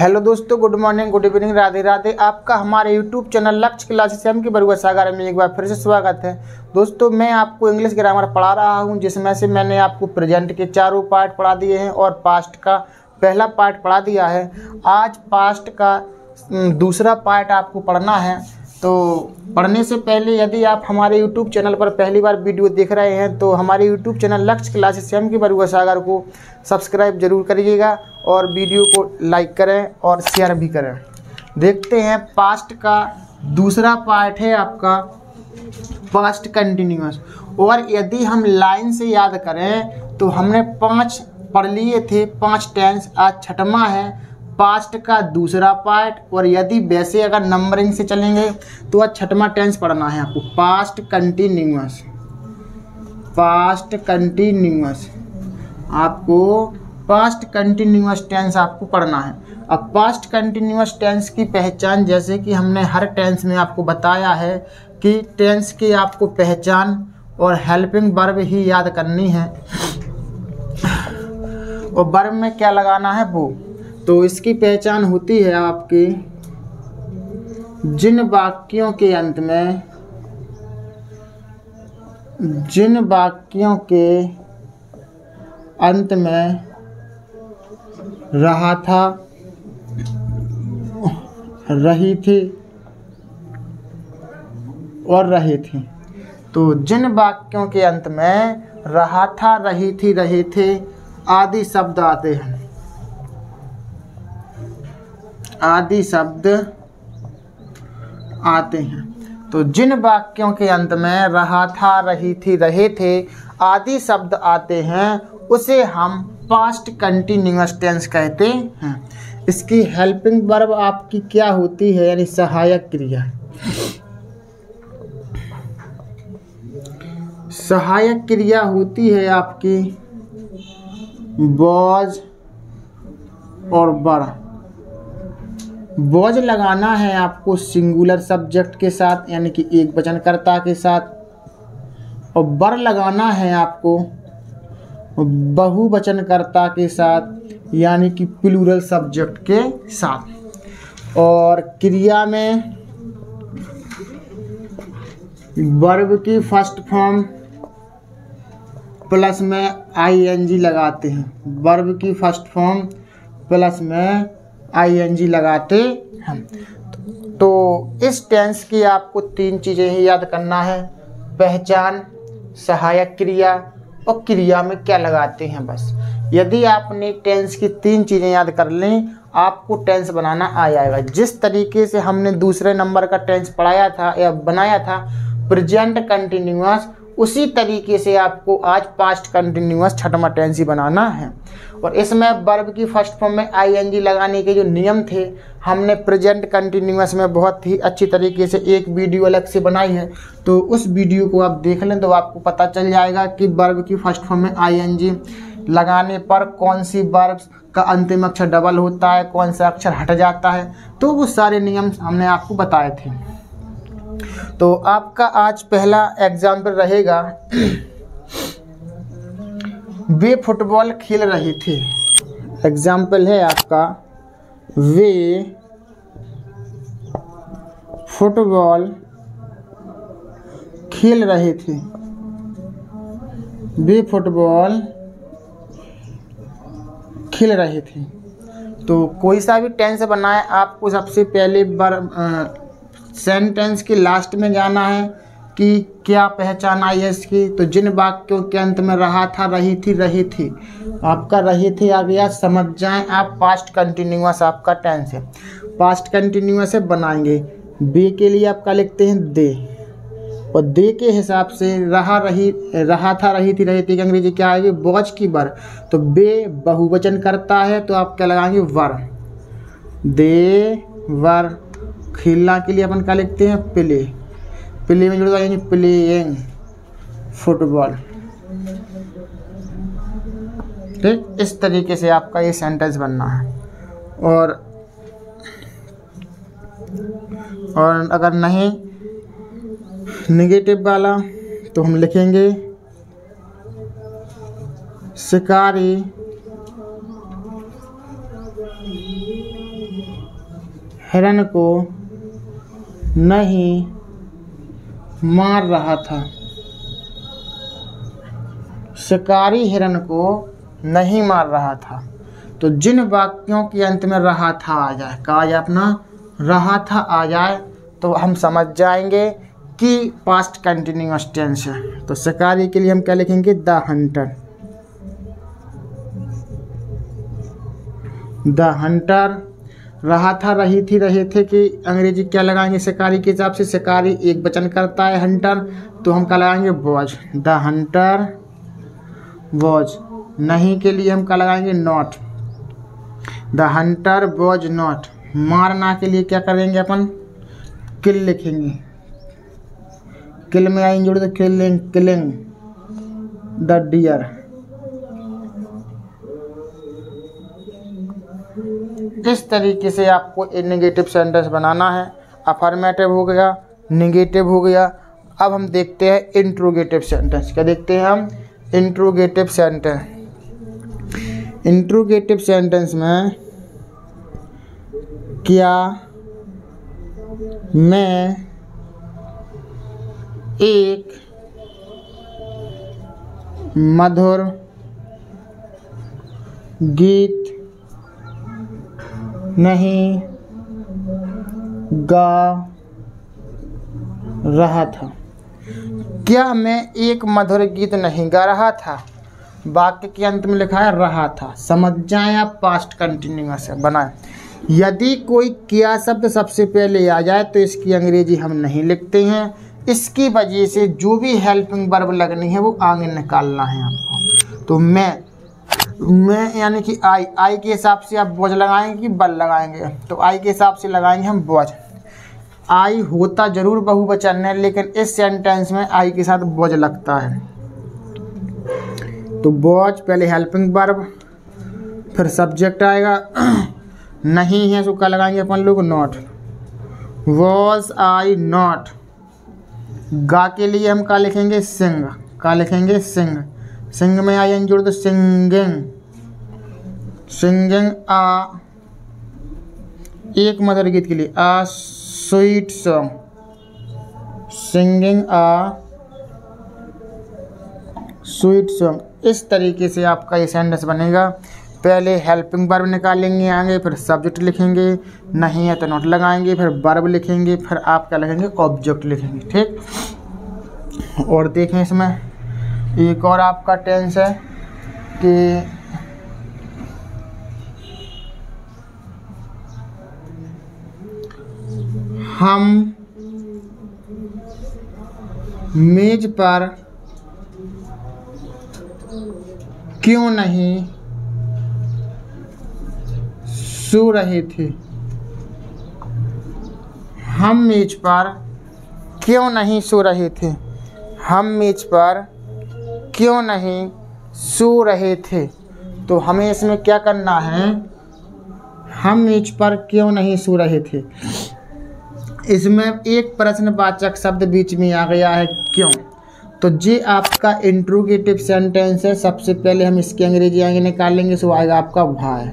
Hello दोस्तों, good morning, good evening, Radhe Radhe. आपका हमारे यूट्यूब चैनल लक्ष्य क्लासेस एम के बरुआ सागर में एक बार फिर से स्वागत है। दोस्तों, मैं आपको इंग्लिश ग्रामर पढ़ा रहा हूं, जिसमें से मैंने आपको प्रेजेंट के चारों पार्ट पढ़ा दिए हैं और पास्ट का पहला पार्ट पढ़ा दिया है। आज पास्ट का दूसरा पार्ट आपको पढ़ना है। तो पढ़ने से पहले यदि आप हमारे यूट्यूब चैनल पर पहली बार वीडियो देख रहे हैं तो हमारे यूट्यूब चैनल लक्ष्य क्लासेस एम के बरुआ सागर को सब्सक्राइब जरूर करिएगा और वीडियो को लाइक करें और शेयर भी करें। देखते हैं, पास्ट का दूसरा पार्ट है आपका पास्ट कंटिन्यूअस। और यदि हम लाइन से याद करें तो हमने 5 पढ़ लिए थे, 5 टेंस। आज छठवां है पास्ट का दूसरा पार्ट। और यदि वैसे अगर नंबरिंग से चलेंगे तो आज छठवां टेंस पढ़ना है आपको, पास्ट कंटिन्यूअस। पास्ट कंटिन्यूअस आपको पास्ट कंटिन्यूअस टेंस आपको पढ़ना है। अब पास्ट कंटिन्यूअस टेंस की पहचान, जैसे कि हमने हर टेंस में आपको बताया है कि टेंस की आपको पहचान और हेल्पिंग वर्ब ही याद करनी है और वर्ब में क्या लगाना है वो। तो इसकी पहचान होती है आपकी, जिन वाक्यों के अंत में रहा था, रही थी और रहे थे। तो जिन वाक्यों के अंत में रहा था, रही थी, रहे थे आदि शब्द आते हैं। आदि शब्द आते हैं। तो जिन वाक्यों के अंत में रहा था, रही थी, रहे थे आदि शब्द आते हैं उसे हम पास्ट कंटिन्यूअस टेंस कहते हैं। इसकी हेल्पिंग वर्ब आपकी क्या होती है, यानी सहायक क्रिया। सहायक क्रिया होती है आपकी वॉज और वर। वॉज लगाना है आपको सिंगुलर सब्जेक्ट के साथ, यानी कि एक वचनकर्ता के साथ, और वर लगाना है आपको बहुवचनकर्ता के साथ, यानी कि प्लूरल सब्जेक्ट के साथ। और क्रिया में वर्ब की फर्स्ट फॉर्म प्लस में आईएनजी लगाते हैं। वर्ब की फर्स्ट फॉर्म प्लस में आईएनजी लगाते हैं। तो इस टेंस की आपको 3 चीज़ें ही याद करना है, पहचान, सहायक क्रिया और क्रिया में क्या लगाते हैं, बस। यदि आपने टेंस की 3 चीज़ें याद कर लें, आपको टेंस बनाना आ जाएगा। जिस तरीके से हमने दूसरे नंबर का टेंस पढ़ाया था या बनाया था प्रेजेंट कंटिन्यूअस, उसी तरीके से आपको आज पास्ट कंटिन्यूअस छठवां टेंस ही बनाना है। और इसमें वर्ब की फर्स्ट फॉर्म में आईएनजी लगाने के जो नियम थे, हमने प्रेजेंट कंटिन्यूअस में बहुत ही अच्छी तरीके से एक वीडियो अलग से बनाई है। तो उस वीडियो को आप देख लें तो आपको पता चल जाएगा कि वर्ब की फर्स्ट फॉर्म में आईएनजी लगाने पर कौन सी वर्ब का अंतिम अक्षर डबल होता है, कौन सा अक्षर हट जाता है। तो वो सारे नियम हमने आपको बताए थे। तो आपका आज पहला एग्जाम्पल रहेगा, वे फुटबॉल खेल रहे थे। एग्जाम्पल है आपका, वे फुटबॉल खेल रहे थे। वे फुटबॉल खेल रहे थे। तो कोई सा भी टेंस बनाए, आपको सबसे पहले सेंटेंस के लास्ट में जाना है कि क्या पहचान आई है इसकी। तो जिन वाक्यों के अंत में रहा था, रही थी, रहे थे, आपका रहे थे आ गया, समझ जाएं आप पास्ट कंटिन्यूअस आपका टेंस है। पास्ट कंटिन्यूअस है बनाएंगे, बे के लिए आपका लिखते हैं दे, और दे के हिसाब से रहा था, रही थी, रहे थे की अंग्रेजी क्या आएगी, वॉच की वर। तो बे बहुवचन करता है तो आप क्या लगाएंगे, वर। दे वर। खेलना के लिए अपन क्या लिखते हैं, प्ले। प्ले में जुड़ जाएंगे प्लेइंग फुटबॉल। ठीक, इस तरीके से आपका ये सेंटेंस बनना है। और अगर नहीं नेगेटिव वाला तो हम लिखेंगे शिकारी हिरन को नहीं मार रहा था। शिकारी हिरन को नहीं मार रहा था। तो जिन वाक्यों के अंत में रहा था आ जाए, कहा जाए अपना रहा था आ जाए, तो हम समझ जाएंगे कि पास्ट कंटिन्यूअस टेंस है। तो शिकारी के लिए हम क्या लिखेंगे? The Hunter. The Hunter. रहा था, रही थी, रहे थे कि अंग्रेजी क्या लगाएंगे शिकारी के हिसाब से? शिकारी एक वचन करता है हंटर, तो हम क्या लगाएंगे? वॉज। The Hunter was. नहीं के लिए हम क्या लगाएंगे? Not. The Hunter was not. मारना के लिए क्या करेंगे अपन? किल लिखेंगे। किल में आएंगे जुड़े तो किलिंग, किलिंग द डियर। इस तरीके से आपको एक नेगेटिव सेंटेंस बनाना है। अफर्मेटिव हो गया, नेगेटिव हो गया। अब हम देखते हैं इंट्रोगेटिव सेंटेंस। क्या देखते हैं हम? Interrogative sentence. इंट्रोगेटिव सेंटेंस में क्या मैं एक मधुर गीत नहीं गा रहा था। क्या मैं एक मधुर गीत नहीं गा रहा था? वाक्य के अंत में लिखा है रहा था। समझ जाएं आप, पास्ट कंटिन्यूअस है बनाएं। यदि कोई क्या शब्द सबसे पहले आ जाए तो इसकी अंग्रेजी हम नहीं लिखते हैं। इसकी वजह से जो भी हेल्पिंग वर्ब लगनी है वो आगे निकालना है आपको। तो मैं यानी कि आई के हिसाब से आप वॉज लगाएंगे कि बल लगाएंगे? तो आई के हिसाब से लगाएंगे हम वॉज। आई होता जरूर बहुवचन है, लेकिन इस सेंटेंस में आई के साथ वॉज लगता है। तो वॉज पहले हेल्पिंग वर्ब, फिर सब्जेक्ट आएगा। नहीं है तो क्या लगाएंगे अपन लोग? नॉट। Was I not. गा के लिए हम क्या लिखेंगे? सिंग। क्या लिखेंगे? सिंग। सिंग में आई एन जोड़ दो, सिंगिंग। सिंगिंग आ एक मधुर गीत के लिए आ स्वीट सॉन्ग। सिंगिंग आ स्वीट सॉन्ग। इस तरीके से आपका ये सेंटेंस बनेगा। पहले हेल्पिंग वर्ब निकालेंगे आगे, फिर सब्जेक्ट लिखेंगे, नहीं है तो नॉट लगाएंगे, फिर वर्ब लिखेंगे, फिर आप क्या लिखेंगे? ऑब्जेक्ट लिखेंगे। ठीक। और देखें इसमें एक और आपका टेंस है कि हम मेज पर क्यों नहीं सो रहे थे? हम मेज पर क्यों नहीं सो रहे थे? हम मेज पर क्यों नहीं सो रहे थे? तो हमें इसमें क्या करना है? हम मेज पर क्यों नहीं सो रहे थे। इसमें एक प्रश्नवाचक शब्द बीच में आ गया है, क्यों। तो ये आपका इंट्रोगेटिव सेंटेंस है। सबसे पहले हम इसकी अंग्रेजी आगे निकालेंगे, सो आएगा आपका व्हाई।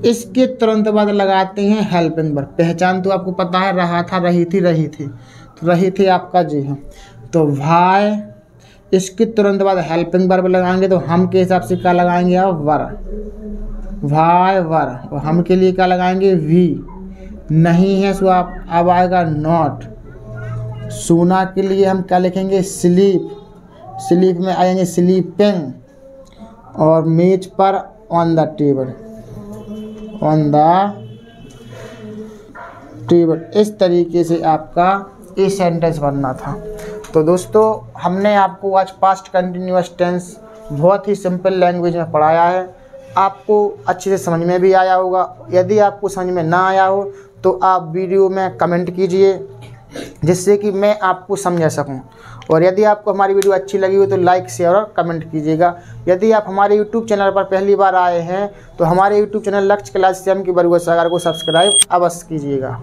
इसके तुरंत बाद लगाते हैं हेल्पिंग वर्ब। पहचान तो आपको पता है, रहा था, रही थी, रही थी। तो रही थी आपका जी है। तो व्हाई, इसके तुरंत बाद हेल्पिंग वर्ब लगाएंगे, तो हम के हिसाब से क्या लगाएंगे आप? वर। Why where. और हम के लिए क्या लगाएंगे? वी। नहीं है सो आप अब आएगा नॉट। सोना के लिए हम क्या लिखेंगे? स्लीप। स्लीप में आएंगे स्लीपिंग। और मेज पर on the table. On the table. इस तरीके से आपका ये सेंटेंस बनना था। तो दोस्तों, हमने आपको आज पास्ट कंटिन्यूअस टेंस बहुत ही सिंपल लैंग्वेज में पढ़ाया है। आपको अच्छे से समझ में भी आया होगा। यदि आपको समझ में ना आया हो तो आप वीडियो में कमेंट कीजिए, जिससे कि मैं आपको समझा सकूं। और यदि आपको हमारी वीडियो अच्छी लगी हो तो लाइक, शेयर और कमेंट कीजिएगा। यदि आप हमारे यूट्यूब चैनल पर पहली बार आए हैं तो हमारे यूट्यूब चैनल लक्ष्य क्लास एम की बरुआ सागर को सब्सक्राइब अवश्य कीजिएगा।